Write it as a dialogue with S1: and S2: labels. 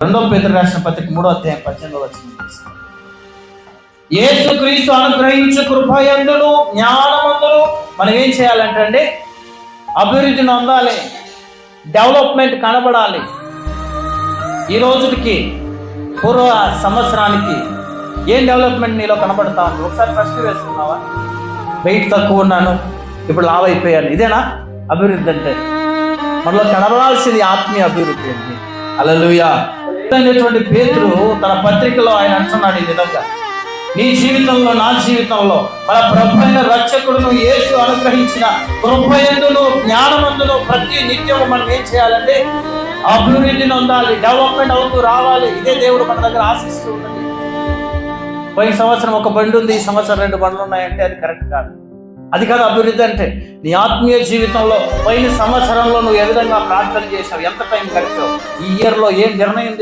S1: 2 పేతురు రాసిన పత్రిక 3:18 యేసుక్రీస్తు అనుగ్రహించు కృపయందును జ్ఞానమందును మనం ఏం చేయాలంటే అండి, అభివృద్ధిని పొందాలి, డెవలప్మెంట్ కనబడాలి. ఈ రోజుకి పూర్వ సంవత్సరానికి ఏం డెవలప్మెంట్ నీలో కనబడతా ఉంది? ఒకసారి ప్రశ్న వేసుకున్నావా? వెయిట్ తక్కువ ఉన్నాను, ఇప్పుడు లావ్ అయిపోయాను, ఇదేనా అభివృద్ధి అంటే? మనలో కనబడాల్సింది ఆత్మీయ అభివృద్ధి అండి. హల్లెలూయా. అనేటువంటి పేతురు తన పత్రికలో ఆయన అంటున్నాడు ఈ విధంగా, నీ జీవితంలో నా జీవితంలో మన ప్రభువైన రక్షకుడును యేసు అనుగ్రహించిన కృపయందును జ్ఞానమందును ప్రతి నిత్యము మనం ఏం చేయాలంటే అభివృద్ధిని పొందాలి, డెవలప్మెంట్ అవుతూ రావాలి. ఇదే దేవుడు మన దగ్గర ఆశిస్తూ ఉన్నది. పోయిన సంవత్సరం ఒక బండి ఉంది, ఈ సంవత్సరం 2 బండ్లు ఉన్నాయంటే అది కరెక్ట్ కాదు. అది కాదు అభివృద్ధి అంటే. నీ ఆత్మీయ జీవితంలో పోయిన సంవత్సరంలో నువ్వు ఏ విధంగా ప్రార్థన చేసావు, ఎంత టైం గడిపావు, ఈ ఇయర్లో ఏం నిర్ణయం